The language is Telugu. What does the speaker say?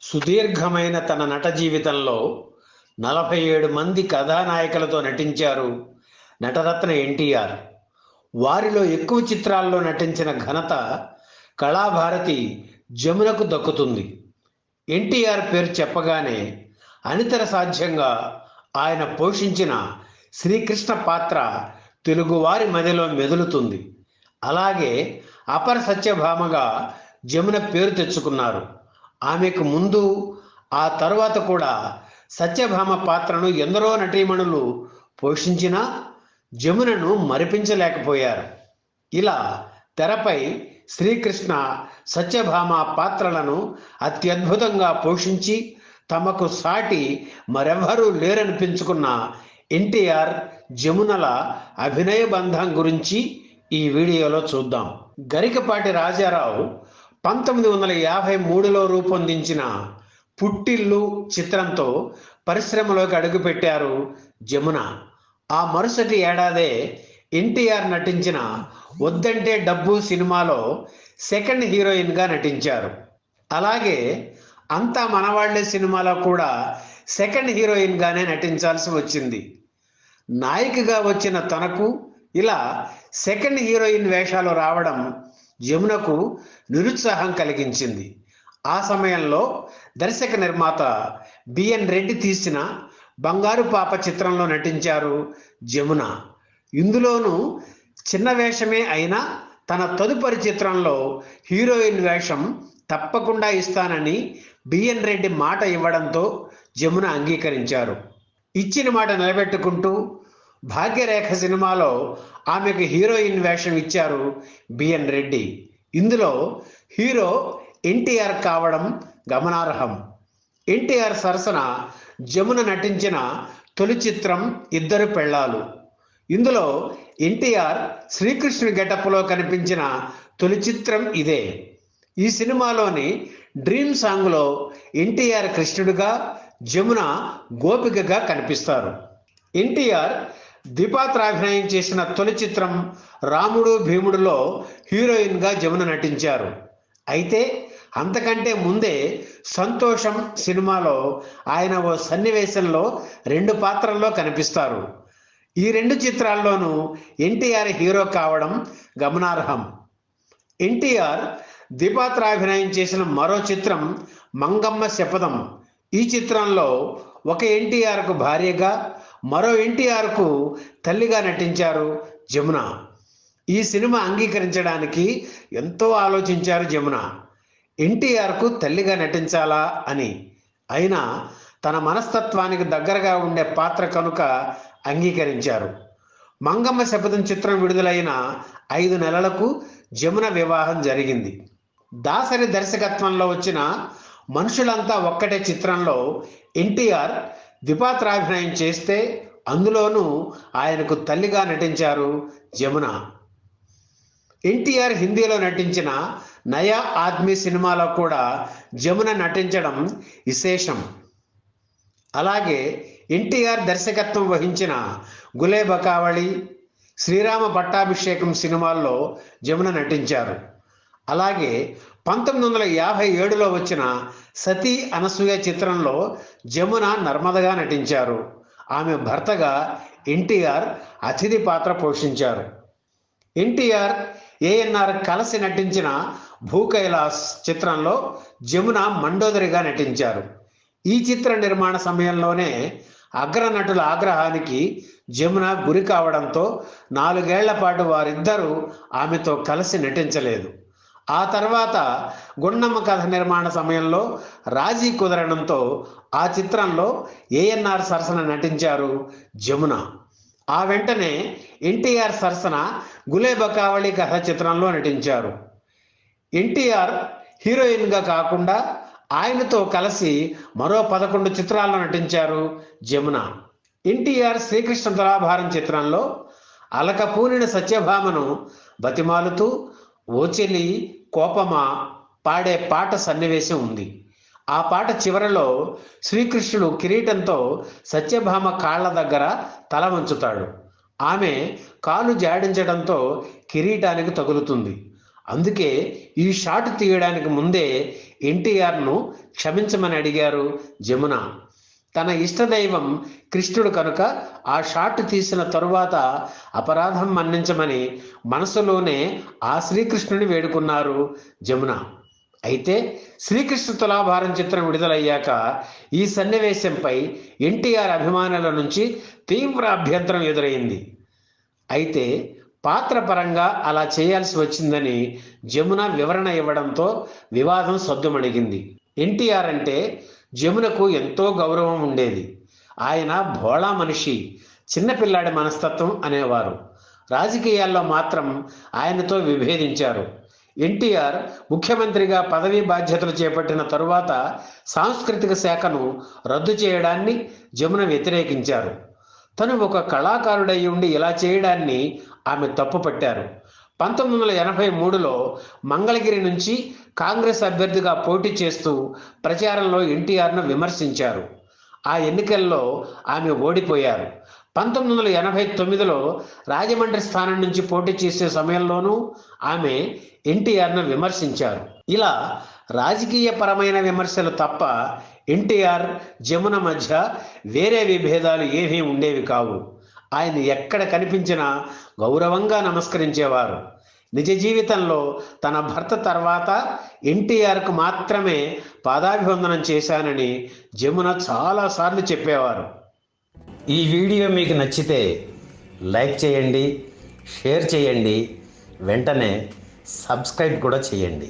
సుదీర్ఘమైన తన నట జీవితంలో 47 మంది కథానాయకులతో నటించారు నటరత్న ఎన్టీఆర్. వారిలో ఎక్కువ చిత్రాల్లో నటించిన ఘనత కళాభారతి జమునకు దక్కుతుంది. ఎన్టీఆర్ పేరు చెప్పగానే అనితర సాధ్యంగా ఆయన పోషించిన శ్రీకృష్ణ పాత్ర తెలుగువారి మదిలో మెదులుతుంది. అలాగే అపర సత్యభామగా జమున పేరు తెచ్చుకున్నారు. ఆమెకు ముందు ఆ తరువాత కూడా సత్యభామ పాత్రను ఎందరో నటీమణులు పోషించినా జమునను మరిపించలేకపోయారు. ఇలా తెరపై శ్రీకృష్ణ సత్యభామ పాత్రలను అత్యద్భుతంగా పోషించి తమకు సాటి మరెవరూ లేరనిపించుకున్న ఎన్టీఆర్ జమునల అభినయ బంధం గురించి ఈ వీడియోలో చూద్దాం. గరికపాటి రాజారావు 1953లో రూపొందించిన పుట్టిల్లు చిత్రంతో పరిశ్రమలోకి అడుగుపెట్టారు జమున. ఆ మరుసటి ఏడాదే ఎన్టీఆర్ నటించిన వద్దంటే డబ్బు సినిమాలో సెకండ్ హీరోయిన్గా నటించారు. అలాగే అంతా మనవాళ్లే సినిమాలో కూడా సెకండ్ హీరోయిన్గానే నటించాల్సి వచ్చింది. నాయికగా వచ్చిన తనకు ఇలా సెకండ్ హీరోయిన్ వేషాలు రావడం జమునకు నిరుత్సాహం కలిగించింది. ఆ సమయంలో దర్శక నిర్మాత బిఎన్ రెడ్డి తీసిన బంగారు పాప చిత్రంలో నటించారు జమున. ఇందులోనూ చిన్న వేషమే అయినా తన తదుపరి చిత్రంలో హీరోయిన్ వేషం తప్పకుండా ఇస్తానని బిఎన్ రెడ్డి మాట ఇవ్వడంతో జమున అంగీకరించారు. ఇచ్చిన మాట నిలబెట్టుకుంటూ భాగ్యరేఖ సినిమాలో ఆమెకు హీరోయిన్ వేషం ఇచ్చారు బిఎన్ రెడ్డి. ఇందులో హీరో ఎన్టీఆర్ కావడం గమనార్హం. ఎన్టీఆర్ సరసన జమున నటించిన తొలి చిత్రం ఇద్దరు పెళ్ళాలు. ఇందులో ఎన్టీఆర్ శ్రీకృష్ణుడి గెటప్లో కనిపించిన తొలి చిత్రం ఇదే. ఈ సినిమాలోని డ్రీమ్ సాంగ్లో ఎన్టీఆర్ కృష్ణుడిగా, జమున గోపికగా కనిపిస్తారు. ఎన్టీఆర్ ద్విపాత్రాభినయం చేసిన తొలి చిత్రం రాముడు భీముడులో హీరోయిన్గా జమున నటించారు. అయితే అంతకంటే ముందే సంతోషం సినిమాలో ఆయన ఓ సన్నివేశంలో 2 పాత్రల్లో కనిపిస్తారు. ఈ 2 చిత్రాల్లోనూ ఎన్టీఆర్ హీరో కావడం గమనార్హం. ఎన్టీఆర్ ద్విపాత్రాభినయం చేసిన మరో చిత్రం మంగమ్మ శపథం. ఈ చిత్రంలో ఒక ఎన్టీఆర్కు భార్యగా, మరో ఎన్టీఆర్కు తల్లిగా నటించారు జమున. ఈ సినిమా అంగీకరించడానికి ఎంతో ఆలోచించారు జమున, ఎన్టీఆర్కు తల్లిగా నటించాలా అని. అయినా తన మనస్తత్వానికి దగ్గరగా ఉండే పాత్ర కనుక అంగీకరించారు. మంగమ్మ శపథం చిత్రం విడుదలైన 5 నెలలకు జమున వివాహం జరిగింది. దాసరి దర్శకత్వంలో వచ్చిన మనుషులంతా ఒక్కటే చిత్రంలో ఎన్టీఆర్ ద్విపాత్రాభినయం చేస్తే అందులోనూ ఆయనకు తల్లిగా నటించారు జమున. ఎన్టీఆర్ హిందీలో నటించిన నయా ఆద్మీ సినిమాలో కూడా జమున నటించడం విశేషం. అలాగే ఎన్టీఆర్ దర్శకత్వం వహించిన గులే బకావళి, శ్రీరామ పట్టాభిషేకం సినిమాల్లో జమున నటించారు. అలాగే 1957లో వచ్చిన సతీ అనసూయ చిత్రంలో జమున నర్మదగా నటించారు. ఆమె భర్తగా ఎన్టీఆర్ అతిథి పాత్ర పోషించారు. ఎన్టీఆర్, ఏఎన్ఆర్ కలిసి నటించిన భూకైలాస్ చిత్రంలో జమున మండోదరిగా నటించారు. ఈ చిత్ర నిర్మాణ సమయంలోనే అగ్రనటుల ఆగ్రహానికి జమున గురి కావడంతో 4 ఏళ్ల పాటు వారిద్దరూ ఆమెతో కలిసి నటించలేదు. ఆ తర్వాత గుండమ్మ కథ నిర్మాణ సమయంలో రాజీ కుదరడంతో ఆ చిత్రంలో ఏఎన్ఆర్ సరసన నటించారు జమున. ఆ వెంటనే ఎన్టీఆర్ సరసన గులే బకావళి కథ చిత్రంలో నటించారు. ఎన్టీఆర్ హీరోయిన్గా కాకుండా ఆయనతో కలిసి మరో 11 చిత్రాల్లో నటించారు జమున. ఎన్టీఆర్ శ్రీకృష్ణ తులాభారం చిత్రంలో అలకపూనిన సత్యభామను బతిమాలుతూ ఓ చెలి కోపమా పాడే పాట సన్నివేశం ఉంది. ఆ పాట చివరలో శ్రీకృష్ణుడు కిరీటంతో సత్యభామ కాళ్ల దగ్గర తల వంచుతాడు. ఆమె కాలు జాడించడంతో కిరీటానికి తగులుతుంది. అందుకే ఈ షాట్ తీయడానికి ముందే ఎన్టీఆర్ను క్షమించమని అడిగారు జమున. తన ఇష్టదైవం కృష్ణుడు కనుక ఆ షాట్ తీసిన తరువాత అపరాధం మన్నించమని మనసులోనే ఆ శ్రీకృష్ణుని వేడుకున్నారు జమున. అయితే శ్రీకృష్ణ తులాభారం చిత్రం విడుదలయ్యాక ఈ సన్నివేశంపై ఎన్టీఆర్ అభిమానుల నుంచి తీవ్ర అభ్యంతరం ఎదురైంది. అయితే పాత్ర పరంగా అలా చేయాల్సి వచ్చిందని జమున వివరణ ఇవ్వడంతో వివాదం సద్దుమణిగింది. ఎన్టీఆర్ అంటే జమునకు ఎంతో గౌరవం ఉండేది. ఆయన భోళా మనిషి, చిన్నపిల్లాడి మనస్తత్వం అనేవారు. రాజకీయాల్లో మాత్రం ఆయనతో విభేదించారు. ఎన్టీఆర్ ముఖ్యమంత్రిగా పదవీ బాధ్యతలు చేపట్టిన తరువాత సాంస్కృతిక శాఖను రద్దు చేయడాన్ని జమున వ్యతిరేకించారు. తను ఒక కళాకారుడై ఉండి ఇలా చేయడాన్ని ఆమె తప్పుపట్టారు. 1983లో మంగళగిరి నుంచి కాంగ్రెస్ అభ్యర్థిగా పోటీ చేస్తూ ప్రచారంలో ఎన్టీఆర్ను విమర్శించారు. ఆ ఎన్నికల్లో ఆమె ఓడిపోయారు. 1989లో రాజమండ్రి స్థానం నుంచి పోటీ చేసే సమయంలోనూ ఆమె ఎన్టీఆర్ను విమర్శించారు. ఇలా రాజకీయపరమైన విమర్శలు తప్ప ఎన్టీఆర్ జమున మధ్య వేరే విభేదాలు ఏమీ ఉండేవి కావు. ఆయన ఎక్కడ కనిపించినా గౌరవంగా నమస్కరించేవారు. నిజ జీవితంలో తన భర్త తర్వాత ఎన్టీఆర్కు మాత్రమే పాదాభివందనం చేశానని జమున చాలాసార్లు చెప్పేవారు. ఈ వీడియో మీకు నచ్చితే లైక్ చేయండి, షేర్ చేయండి, వెంటనే సబ్స్క్రైబ్ కూడా చేయండి.